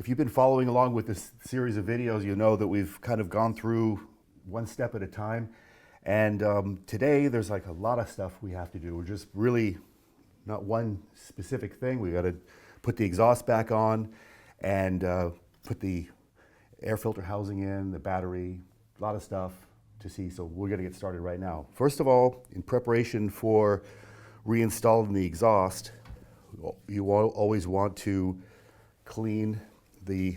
If you've been following along with this series of videos, you know that we've kind of gone through one step at a time. And today there's like a lot of stuff we have to do. We're just really not one specific thing. We got to put the exhaust back on and put the air filter housing in, the battery, a lot of stuff to see. So we're going to get started right now. First of all, in preparation for reinstalling the exhaust, you always want to clean the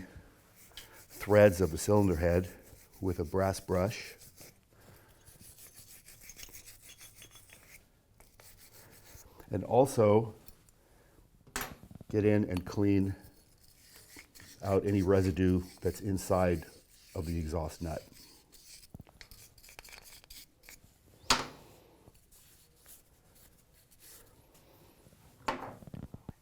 threads of the cylinder head with a brass brush. And also get in and clean out any residue that's inside of the exhaust nut.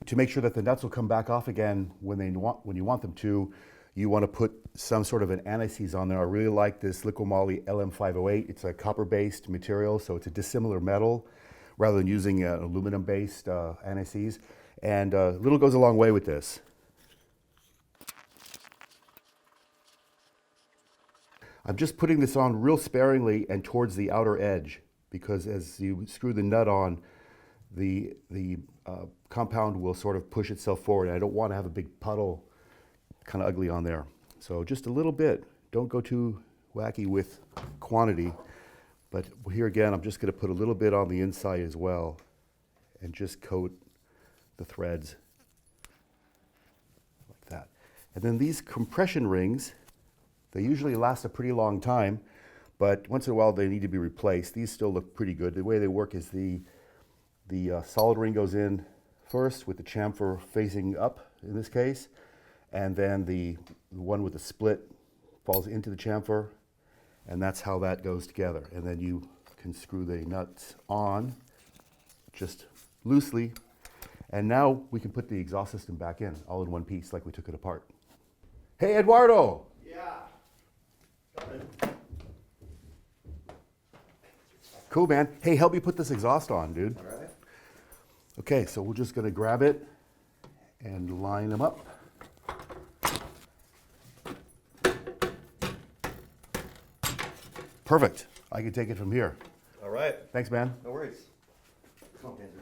To make sure that the nuts will come back off again when you want them to, you want to put some sort of an anti-seize on there. I really like this Liqui-Moly LM508. It's a copper-based material, so it's a dissimilar metal rather than using an aluminum-based anti-seize. And little goes a long way with this. I'm just putting this on real sparingly and towards the outer edge, because as you screw the nut on, the compound will sort of push itself forward. I don't want to have a big puddle kind of ugly on there. So just a little bit. Don't go too wacky with quantity. But here again, I'm just going to put a little bit on the inside as well and just coat the threads like that. And then these compression rings, they usually last a pretty long time, but once in a while they need to be replaced. These still look pretty good. The way they work is the solid ring goes in first with the chamfer facing up in this case, and then the one with the split falls into the chamfer, and that's how that goes together. And then you can screw the nuts on just loosely, and now we can put the exhaust system back in all in one piece like we took it apart. Hey Eduardo! Yeah. Cool, man. Hey, help me put this exhaust on, dude. All right. Okay, so we're just going to grab it and line them up. Perfect. I can take it from here. All right. Thanks, man. No worries. Come on, Andrew.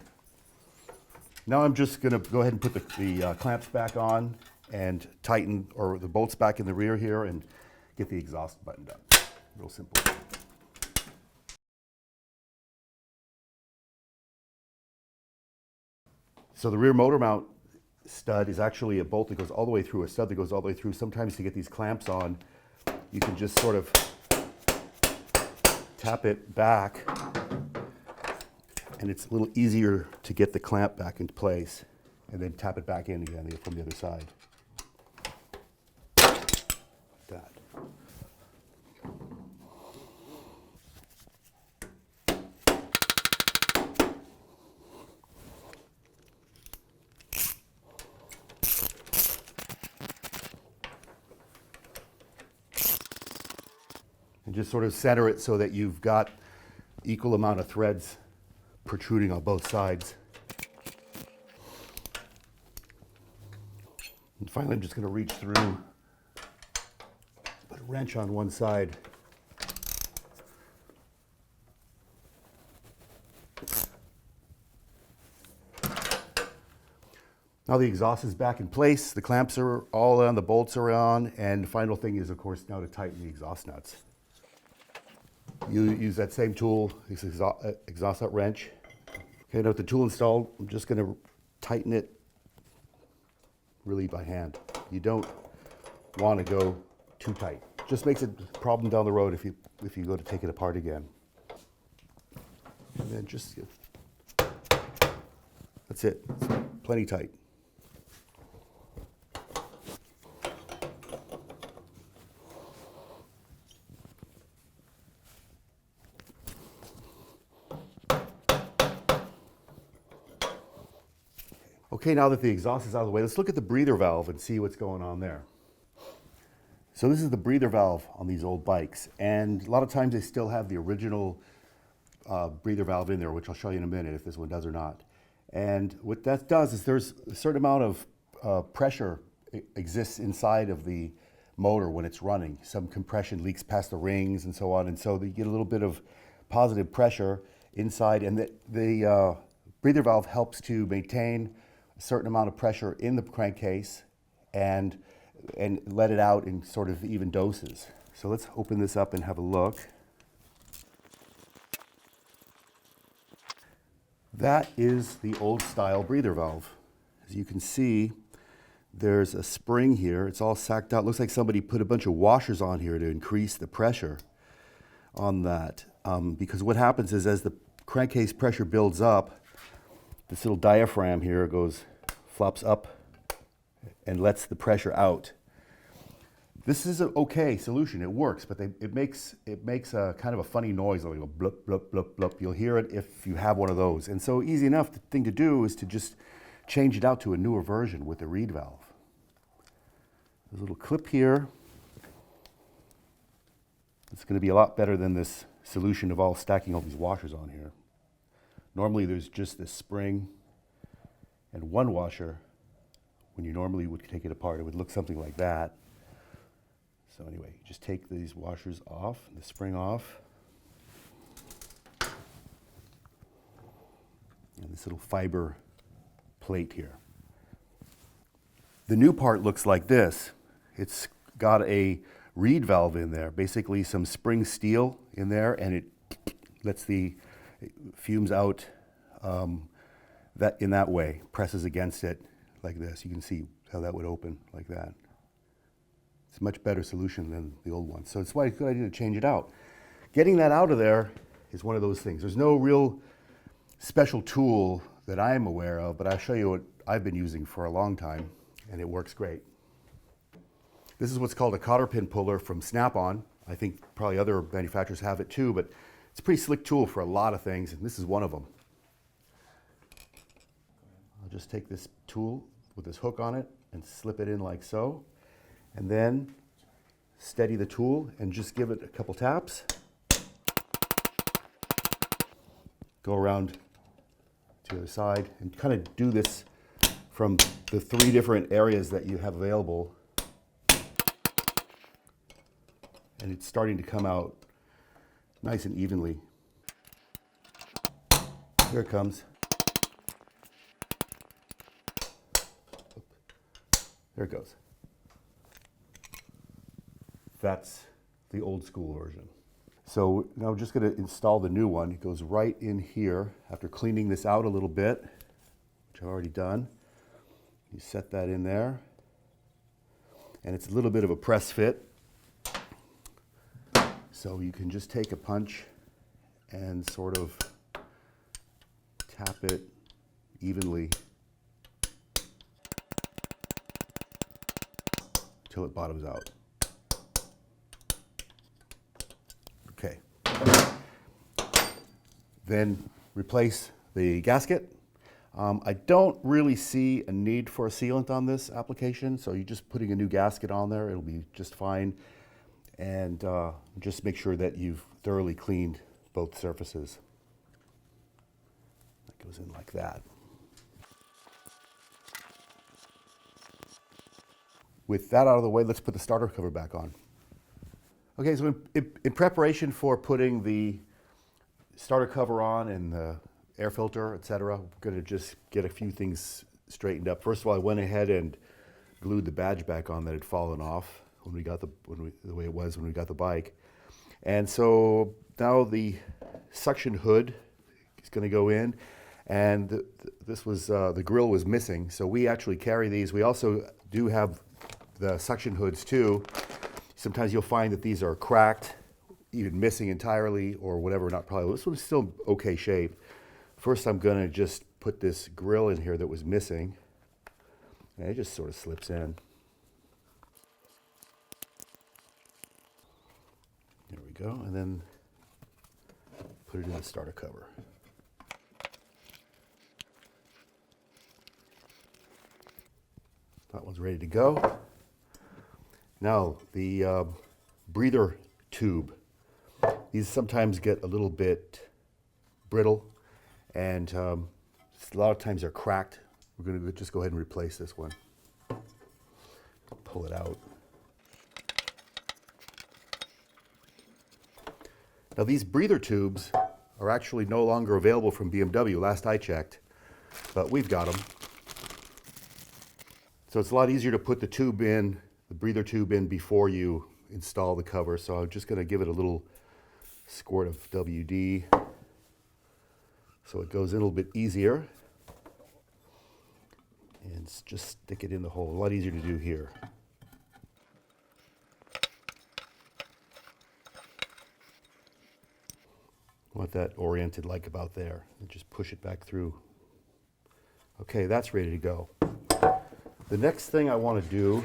Now I'm just going to go ahead and put the clamps back on and tighten, or the bolts back in the rear here, and get the exhaust buttoned up. Real simple. So the rear motor mount stud is actually a bolt that goes all the way through, a stud that goes all the way through. Sometimes to get these clamps on, you can just sort of tap it back, and it's a little easier to get the clamp back into place, and then tap it back in again from the other side. Like that. And just sort of center it so that you've got equal amount of threads protruding on both sides. And finally, I'm just going to reach through, put a wrench on one side. Now the exhaust is back in place, the clamps are all on, the bolts are on, and the final thing is, of course, now to tighten the exhaust nuts. You use that same tool, this exhaust nut wrench. Okay, now with the tool installed, I'm just going to tighten it really by hand. You don't want to go too tight. Just makes it a problem down the road if you go to take it apart again. And then just, that's it, it's plenty tight. Okay, now that the exhaust is out of the way, let's look at the breather valve and see what's going on there. So this is the breather valve on these old bikes, and a lot of times they still have the original breather valve in there, which I'll show you in a minute if this one does or not. And what that does is there's a certain amount of pressure exists inside of the motor when it's running. Some compression leaks past the rings and so on, and so you get a little bit of positive pressure inside, and the breather valve helps to maintain a certain amount of pressure in the crankcase and let it out in sort of even doses. So let's open this up and have a look. That is the old style breather valve. As you can see, there's a spring here. It's all sacked out. Looks like somebody put a bunch of washers on here to increase the pressure on that. Because what happens is as the crankcase pressure builds up, this little diaphragm here flops up and lets the pressure out. This is an okay solution. It works, but it makes a kind of a funny noise, like a blup, blup, blup, blup. You'll hear it if you have one of those. And so easy enough, the thing to do is to just change it out to a newer version with the reed valve. There's a little clip here. It's going to be a lot better than this solution of stacking all these washers on here. Normally there's just this spring and one washer. When you normally would take it apart, it would look something like that. So anyway, you just take these washers off, the spring off, and this little fiber plate here. The new part looks like this. It's got a reed valve in there, basically some spring steel in there, and it lets the fumes out in that way, presses against it like this. You can see how that would open like that. It's a much better solution than the old one. So it's why it's a good idea to change it out. Getting that out of there is one of those things. There's no real special tool that I'm aware of, but I'll show you what I've been using for a long time, and it works great. This is what's called a cotter pin puller from Snap-on. I think probably other manufacturers have it too, but it's a pretty slick tool for a lot of things, and this is one of them. I'll just take this tool with this hook on it and slip it in like so, and then steady the tool and just give it a couple taps. Go around to the other side and kind of do this from the 3 different areas that you have available. And it's starting to come out nice and evenly. Here it comes. There it goes. That's the old school version. So now I'm just going to install the new one. It goes right in here after cleaning this out a little bit, which I've already done. You set that in there. And it's a little bit of a press fit. So you can just take a punch and sort of tap it evenly till it bottoms out. Okay. Then replace the gasket. I don't really see a need for a sealant on this application, so you're just putting a new gasket on there. It'll be just fine. And just make sure that you've thoroughly cleaned both surfaces. That goes in like that. With that out of the way, let's put the starter cover back on. Okay, so in preparation for putting the starter cover on and the air filter, etc., I'm going to just get a few things straightened up. First of all, I went ahead and glued the badge back on that had fallen off when we got the way it was when we got the bike. And so now the suction hood is going to go in, and this was the grill was missing, so we actually carry these. We also do have the suction hoods too. Sometimes you'll find that these are cracked, even missing entirely or whatever, not probably. This one's still okay shape. First I'm going to just put this grill in here that was missing, and it just sort of slips in. There we go, and then put it in the starter cover. That one's ready to go. Now, the breather tube. These sometimes get a little bit brittle, and a lot of times they're cracked. We're going to just go ahead and replace this one. pull it out. Now these breather tubes are actually no longer available from BMW, last I checked, but we've got them. So it's a lot easier to put the tube in, the breather tube in before you install the cover. So I'm just going to give it a little squirt of WD so it goes in a little bit easier. And just stick it in the hole. A lot easier to do here. Want that oriented like about there. And just push it back through. Okay, that's ready to go. The next thing I want to do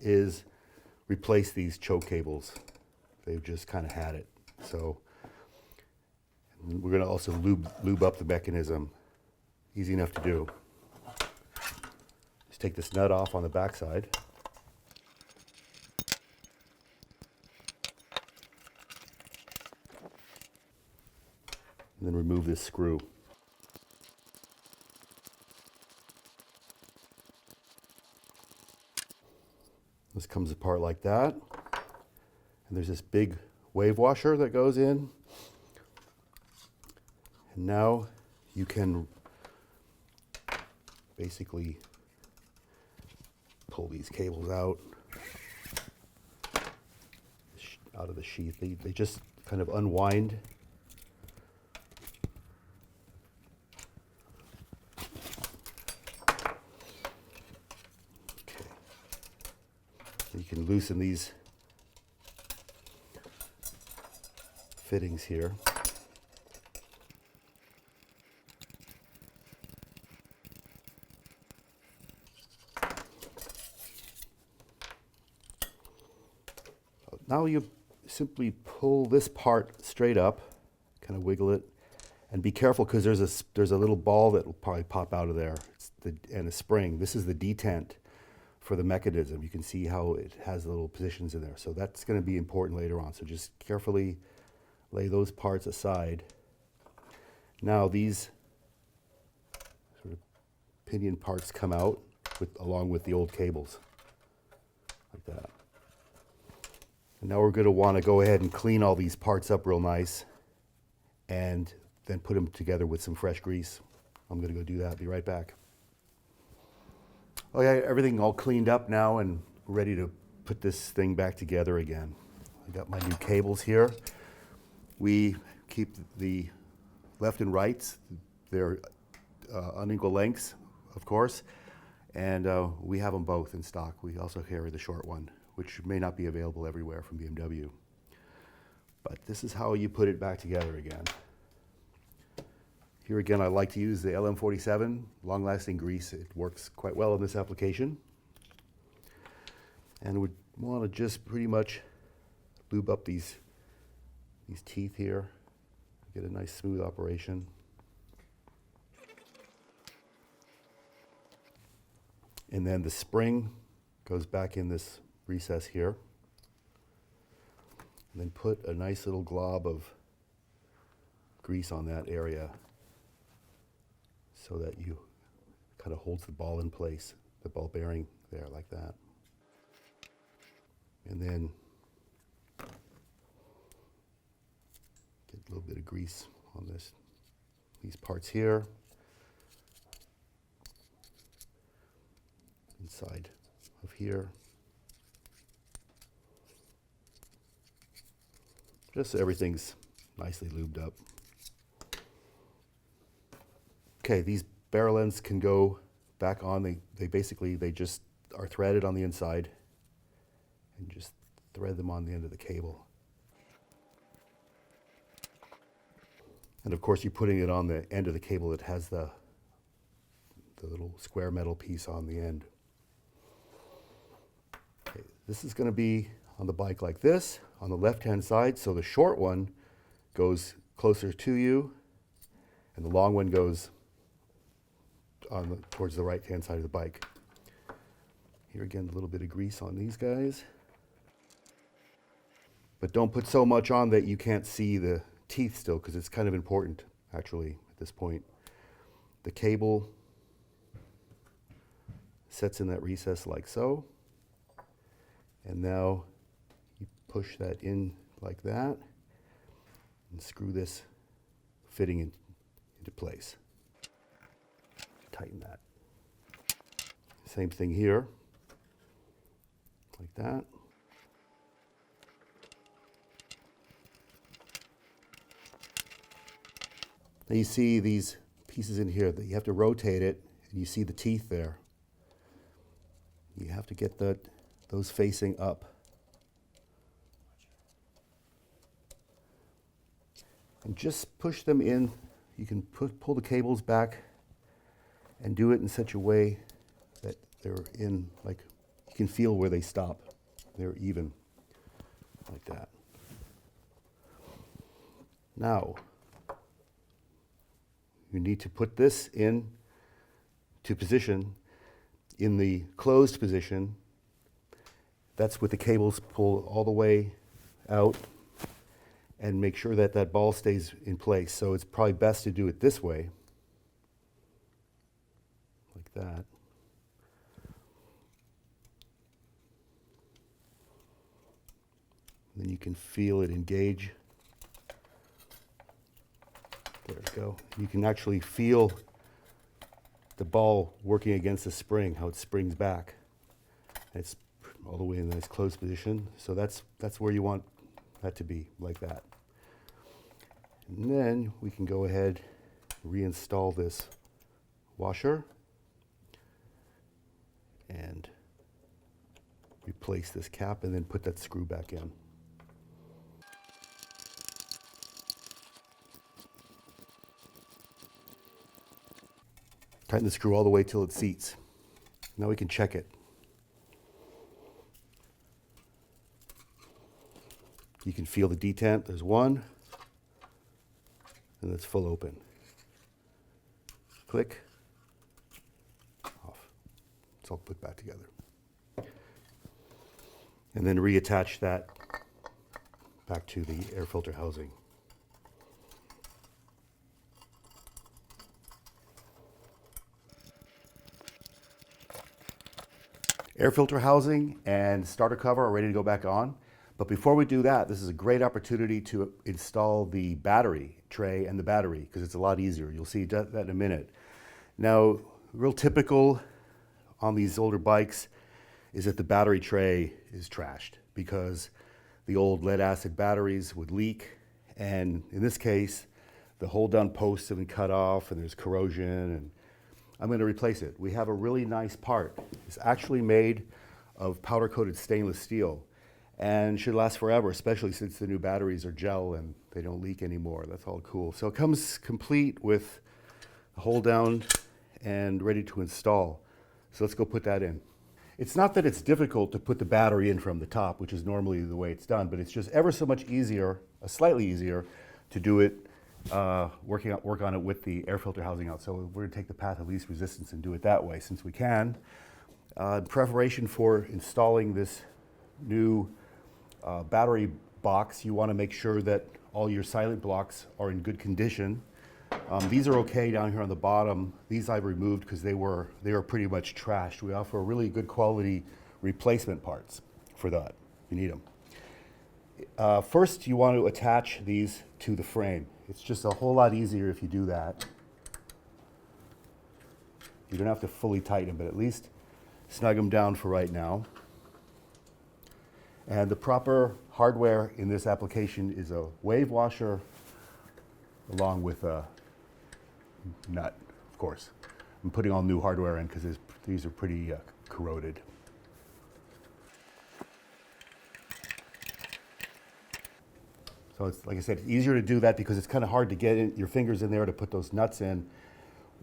is replace these choke cables. They've just kind of had it. So we're going to also lube up the mechanism. Easy enough to do. Just take this nut off on the backside. And then remove this screw. This comes apart like that. And there's this big wave washer that goes in. And now you can basically pull these cables out of the sheath. They just kind of unwind. You can loosen these fittings here. Now you simply pull this part straight up, kind of wiggle it, and be careful because there's a little ball that will probably pop out of there, and a spring. This is the detent for the mechanism. You can see how it has little positions in there. So that's going to be important later on. So just carefully lay those parts aside. Now these sort of pinion parts come out along with the old cables, like that. And now we're going to want to go ahead and clean all these parts up real nice and then put them together with some fresh grease. I'm going to go do that. Be right back. Oh yeah, everything all cleaned up now and ready to put this thing back together again. I got my new cables here. We keep the left and rights. They're unequal lengths, of course, and we have them both in stock. We also carry the short one, which may not be available everywhere from BMW. But this is how you put it back together again. Here again, I like to use the LM47 long-lasting grease. It works quite well in this application. And we want to just pretty much lube up these teeth here, get a nice smooth operation. And then the spring goes back in this recess here. And then put a nice little glob of grease on that area so that you kind of holds the ball in place, the ball bearing there like that. And then get a little bit of grease on these parts here, inside of here. Just so everything's nicely lubed up. Okay, these barrel ends can go back on. They just are threaded on the inside, and just thread them on the end of the cable. And of course, you're putting it on the end of the cable that has the little square metal piece on the end. Okay, this is going to be on the bike like this, on the left-hand side, so the short one goes closer to you, and the long one goes towards the right-hand side of the bike. Here again, a little bit of grease on these guys. But don't put so much on that you can't see the teeth still, because it's kind of important, actually, at this point. The cable sets in that recess like so. And now you push that in like that and screw this fitting into place. Tighten that. Same thing here, like that. Now you see these pieces in here that you have to rotate it, and you see the teeth there. You have to get those facing up. And just push them in. You can pull the cables back and do it in such a way that they're in, like, you can feel where they stop. They're even, like that. Now, you need to put this in to position in the closed position. That's with the cables pulled all the way out, and make sure that that ball stays in place. So it's probably best to do it this way, like that. Then you can feel it engage. There we go. You can actually feel the ball working against the spring, how it springs back. It's all the way in a nice closed position. So that's where you want that to be, like that. And then we can go ahead and reinstall this washer and replace this cap, and then put that screw back in. Tighten the screw all the way till it seats. Now we can check it. You can feel the detent. There's one, and it's full open. Click, off. It's all put back together. And then reattach that back to the air filter housing. Air filter housing and starter cover are ready to go back on. But before we do that, this is a great opportunity to install the battery tray and the battery, because it's a lot easier. You'll see that in a minute. Now, real typical on these older bikes is that the battery tray is trashed because the old lead acid batteries would leak. And in this case, the hold down posts have been cut off and there's corrosion, and I'm going to replace it. We have a really nice part. It's actually made of powder coated stainless steel and should last forever, especially since the new batteries are gel and they don't leak anymore. That's all cool. So it comes complete with a hold down and ready to install. So let's go put that in. It's not that it's difficult to put the battery in from the top, which is normally the way it's done, but it's just ever so much easier, slightly easier, to do it, work on it with the air filter housing out. So we're gonna take the path of least resistance and do it that way since we can. In preparation for installing this new battery box, you wanna make sure that all your silent blocks are in good condition. These are okay down here on the bottom. These I've removed because they were pretty much trashed. We offer really good quality replacement parts for that. You need them. First, you want to attach these to the frame. It's just a whole lot easier if you do that. You don't have to fully tighten them, but at least snug them down for right now. And the proper hardware in this application is a wave washer along with a nut, of course. I'm putting all new hardware in because these are pretty corroded. So it's, like I said, it's easier to do that because it's kind of hard to get your fingers in there to put those nuts in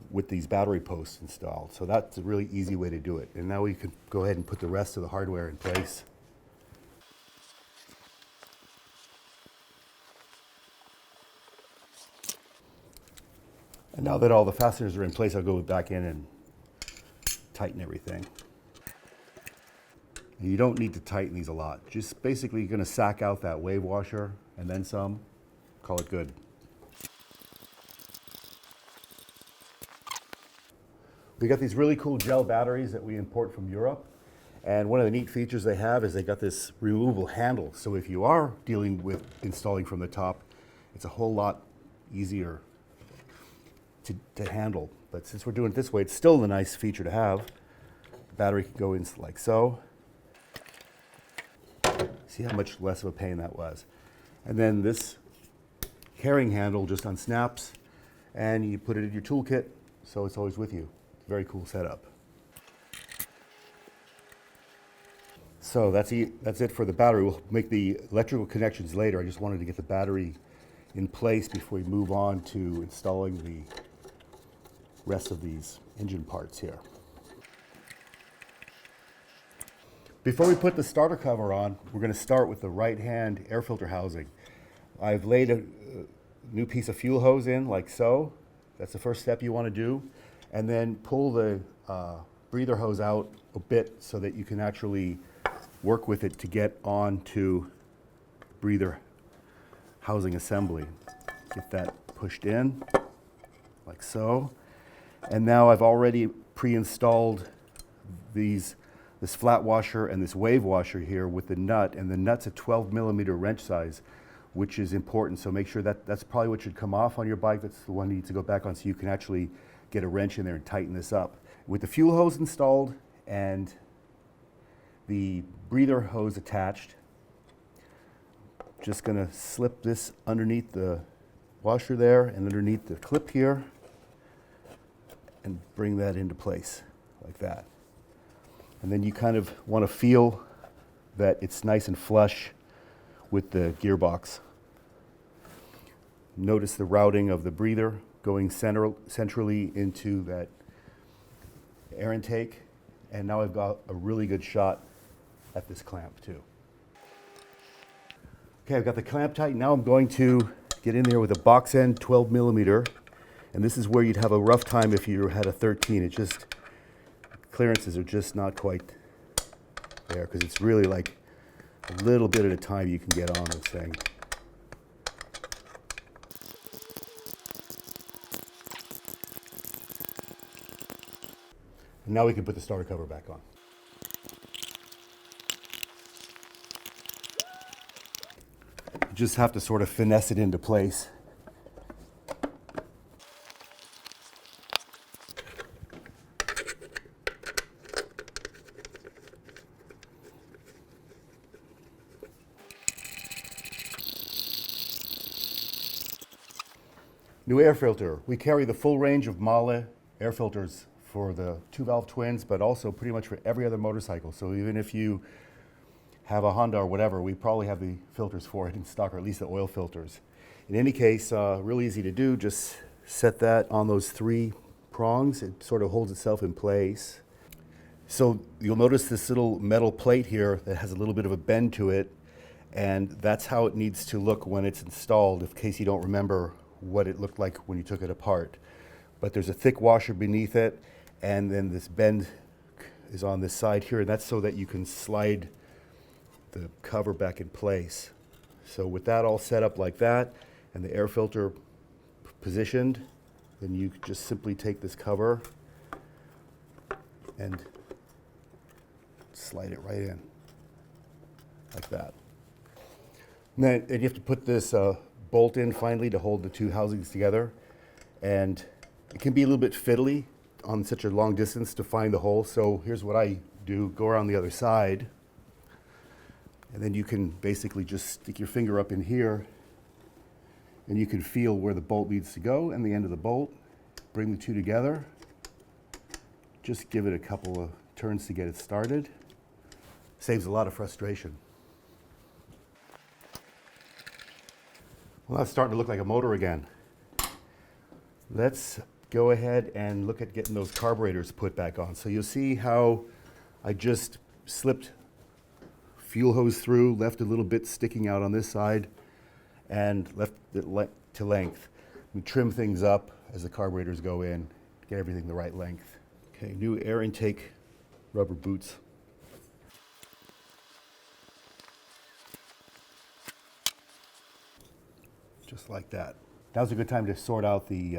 with these battery posts installed. So that's a really easy way to do it. And now we can go ahead and put the rest of the hardware in place. And now that all the fasteners are in place, I'll go back in and tighten everything. And you don't need to tighten these a lot. Just basically you're gonna sack out that wave washer and then some, call it good. We got these really cool gel batteries that we import from Europe. And one of the neat features they have is they got this removable handle. So if you are dealing with installing from the top, it's a whole lot easier to handle. But since we're doing it this way, it's still a nice feature to have. The battery can go in like so. See how much less of a pain that was. And then this carrying handle just unsnaps and you put it in your toolkit, so it's always with you. Very cool setup. So that's it for the battery. We'll make the electrical connections later. I just wanted to get the battery in place before we move on to installing the rest of these engine parts here. Before we put the starter cover on, we're going to start with the right-hand air filter housing. I've laid a new piece of fuel hose in like so. That's the first step you want to do. And then pull the breather hose out a bit so that you can actually work with it to get onto breather housing assembly. Get that pushed in like so. And now I've already pre-installed this flat washer and this wave washer here with the nut, and the nut's a 12mm wrench size, which is important. So make sure that's probably what should come off on your bike. That's the one that needs to go back on so you can actually get a wrench in there and tighten this up. With the fuel hose installed and the breather hose attached, just gonna slip this underneath the washer there and underneath the clip here and bring that into place like that. And then you kind of want to feel that it's nice and flush with the gearbox. Notice the routing of the breather going centrally into that air intake. And now I've got a really good shot at this clamp too. Okay, I've got the clamp tight. Now I'm going to get in there with a box end 12mm. And this is where you'd have a rough time if you had a 13. It just, clearances are just not quite there because it's really like a little bit at a time you can get on this thing. And now we can put the starter cover back on. You just have to sort of finesse it into place. New air filter. We carry the full range of Mahle air filters for the 2-valve twins, but also pretty much for every other motorcycle. So even if you have a Honda or whatever, we probably have the filters for it in stock, or at least the oil filters. In any case, really easy to do. Just set that on those 3 prongs. It sort of holds itself in place. So you'll notice this little metal plate here that has a little bit of a bend to it, and that's how it needs to look when it's installed, in case you don't remember what it looked like when you took it apart. But there's a thick washer beneath it, and then this bend is on this side here, and that's so that you can slide the cover back in place. So with that all set up like that, and the air filter positioned, then you just simply take this cover and slide it right in, like that. And you have to put this bolt in finally to hold the 2 housings together, and it can be a little bit fiddly on such a long distance to find the hole. So here's what I do: go around the other side, and then you can basically just stick your finger up in here and you can feel where the bolt needs to go and the end of the bolt. Bring the 2 together, just give it a couple of turns to get it started. Saves a lot of frustration. Well, that's starting to look like a motor again. Let's go ahead and look at getting those carburetors put back on. So you'll see how I just slipped fuel hose through, left a little bit sticking out on this side, and left it to length. We trim things up as the carburetors go in, get everything the right length. Okay, new air intake rubber boots. Just like that. Now's a good time to sort out the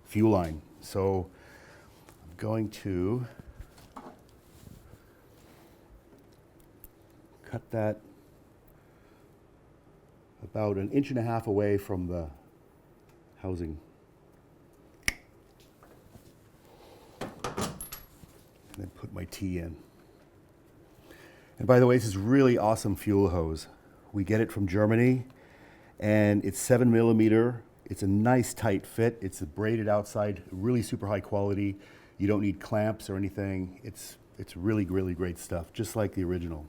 fuel line. So I'm going to cut that about 1.5 inches away from the housing. And then put my T in. And by the way, this is really awesome fuel hose. We get it from Germany, and it's 7mm. It's a nice tight fit. It's braided outside, really super high quality. You don't need clamps or anything. It's really, really great stuff, just like the original.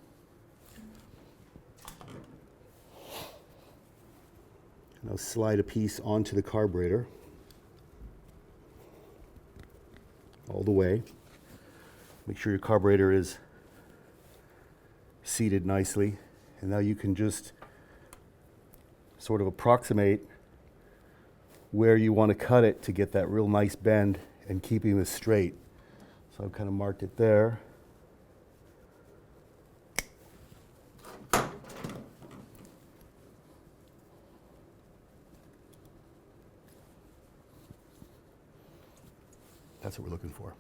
And I'll slide a piece onto the carburetor all the way. Make sure your carburetor is seated nicely. And now you can just sort of approximate where you want to cut it to get that real nice bend and keeping this straight. So I've kind of marked it there. That's what we're looking for.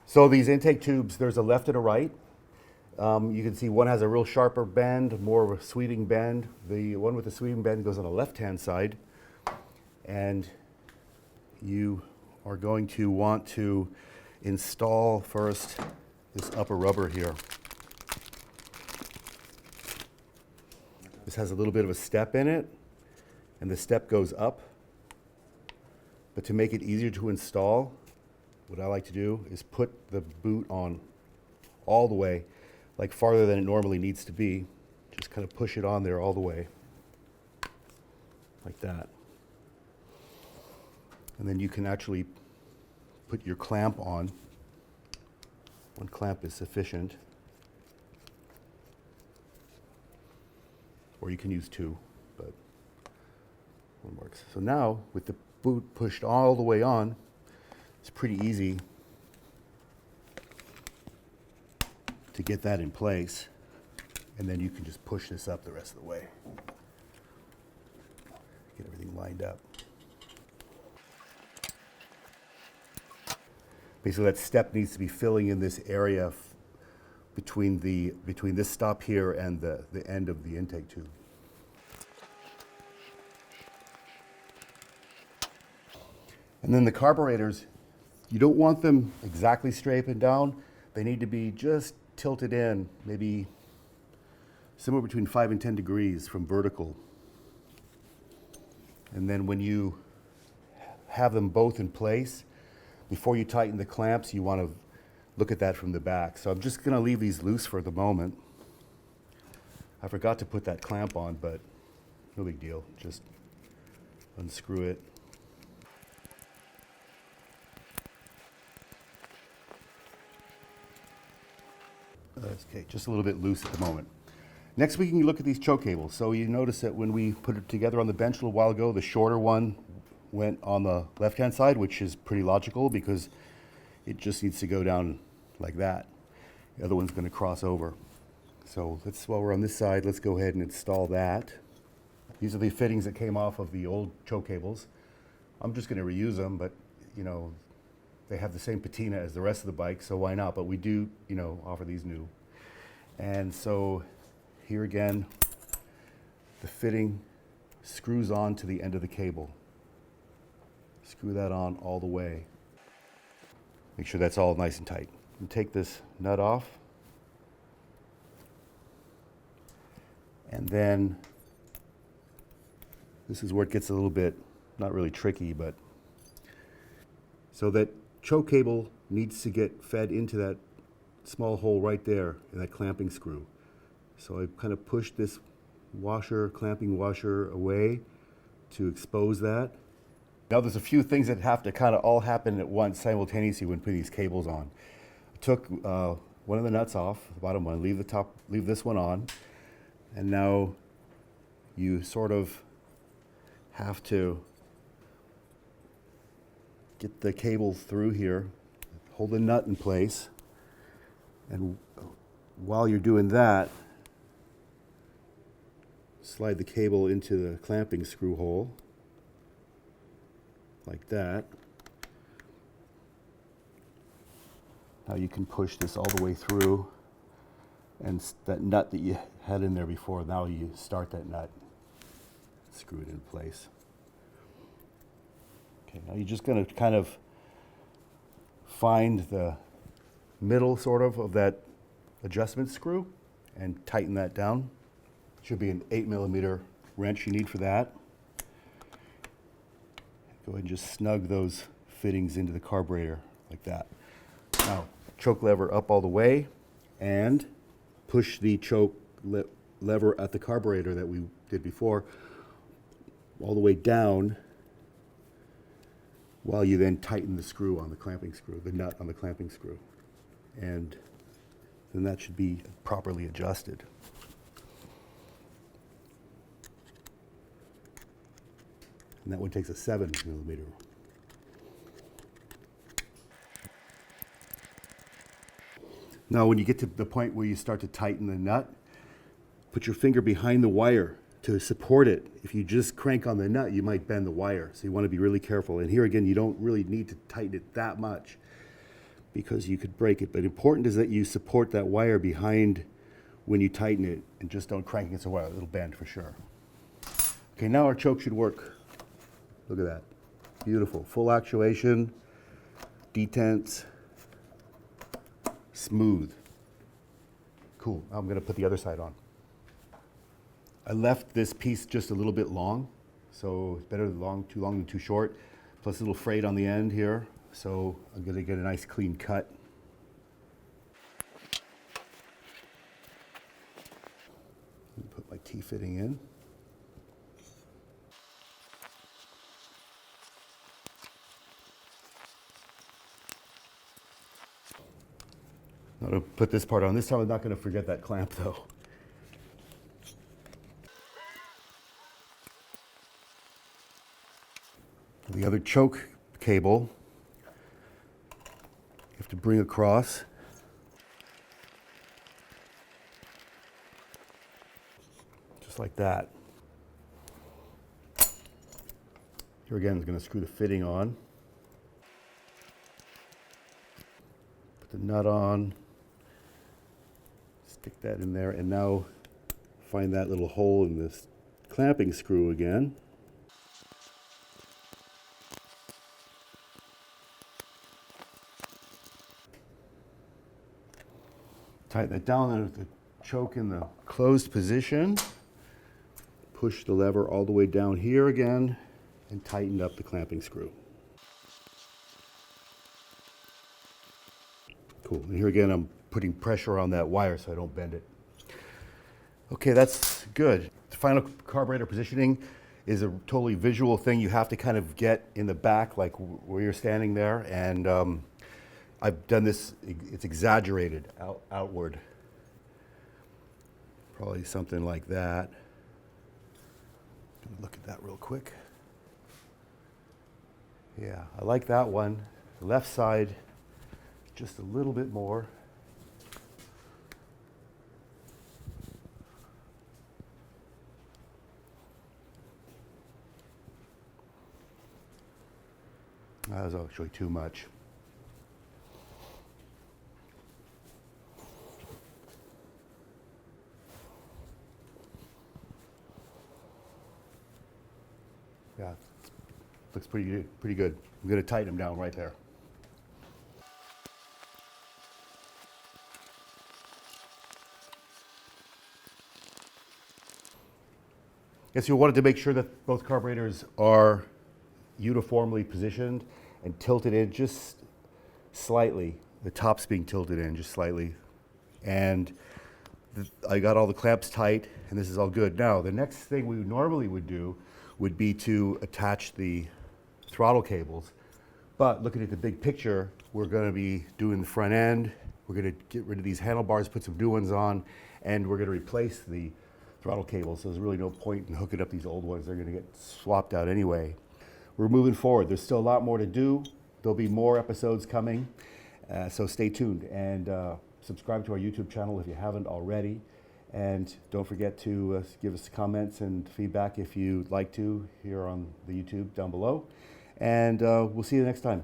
So these intake tubes, there's a left and a right. You can see one has a real sharper bend, more of a sweeping bend. The one with the sweeping bend goes on the left-hand side. And you are going to want to install first this upper rubber here. This has a little bit of a step in it, and the step goes up. But to make it easier to install, what I like to do is put the boot on all the way, like farther than it normally needs to be. Just kind of push it on there all the way, like that. And then you can actually put your clamp on. One clamp is sufficient. Or you can use two, but one works. So now, with the boot pushed all the way on, it's pretty easy to get that in place. And then you can just push this up the rest of the way. Get everything lined up. Basically, that step needs to be filling in this area between this stop here and the end of the intake tube. And then the carburetors, you don't want them exactly straight and down. They need to be just tilted in, maybe somewhere between 5 and 10 degrees from vertical. And then when you have them both in place, before you tighten the clamps, you want to look at that from the back. So I'm just going to leave these loose for the moment. I forgot to put that clamp on, but no big deal. Just unscrew it. Okay, just a little bit loose at the moment. Next we can look at these choke cables. So you notice that when we put it together on the bench a little while ago, the shorter one went on the left-hand side, which is pretty logical because it just needs to go down like that. The other one's going to cross over. So while we're on this side, let's go ahead and install that. These are the fittings that came off of the old choke cables. I'm just going to reuse them, but you know, they have the same patina as the rest of the bike, so why not? But we do, you know, offer these new. And so here again, the fitting screws on to the end of the cable. Screw that on all the way. Make sure that's all nice and tight. And take this nut off. And then this is where it gets a little bit, not really tricky, but so that choke cable needs to get fed into that small hole right there in that clamping screw. So I kind of push this clamping washer away to expose that. Now there's a few things that have to kind of all happen at once simultaneously when putting these cables on. I took one of the nuts off, the bottom one, leave this one on, and now you sort of have to get the cable through here, hold the nut in place, and while you're doing that, slide the cable into the clamping screw hole, like that. Now you can push this all the way through And that nut that you had in there before, now you start that nut, screw it in place. Okay, now you're just going to kind of find the middle sort of that adjustment screw and tighten that down. Should be an 8mm wrench you need for that. Go ahead and just snug those fittings into the carburetor like that. Now, choke lever up all the way and push the choke lever at the carburetor that we did before all the way down while you then tighten the screw on the clamping screw, the nut on the clamping screw. And then that should be properly adjusted. And that one takes a 7mm. Now when you get to the point where you start to tighten the nut, put your finger behind the wire to support it. If you just crank on the nut, you might bend the wire. So you want to be really careful. And here again, you don't really need to tighten it that much because you could break it. But important is that you support that wire behind when you tighten it and just don't crank against the wire. It'll bend for sure. Okay, now our choke should work. Look at that. Beautiful. Full actuation, detents, smooth. Cool. Now I'm going to put the other side on. I left this piece just a little bit long, so it's better too long than too short. Plus a little frayed on the end here, so I'm going to get a nice clean cut. Put my T-fitting in. I'm going to put this part on. This time I'm not going to forget that clamp though. The other choke cable, you have to bring across. Just like that. Here again, I'm going to screw the fitting on. Put the nut on. Stick that in there, and now find that little hole in this clamping screw again. Tighten it down and the choke in the closed position. Push the lever all the way down here again and tighten up the clamping screw. Cool. And here again, I'm putting pressure on that wire so I don't bend it. Okay, that's good. The final carburetor positioning is a totally visual thing. You have to kind of get in the back, like where you're standing there, and I've done this, it's exaggerated outward. Probably something like that. Look at that real quick. Yeah, I like that one. The left side, just a little bit more. That was actually too much. Yeah, looks pretty good. I'm going to tighten them down right there. Yes, you wanted to make sure that both carburetors are uniformly positioned and tilted in just slightly. The top's being tilted in just slightly. And I got all the clamps tight, and this is all good. Now, the next thing we normally would do would be to attach the throttle cables. But looking at the big picture, we're going to be doing the front end. We're going to get rid of these handlebars, put some new ones on, and we're going to replace the throttle cables. So there's really no point in hooking up these old ones. They're going to get swapped out anyway. We're moving forward. There's still a lot more to do. There'll be more episodes coming, so stay tuned and subscribe to our YouTube channel if you haven't already. And don't forget to give us comments and feedback if you'd like to here on the YouTube down below. And we'll see you next time.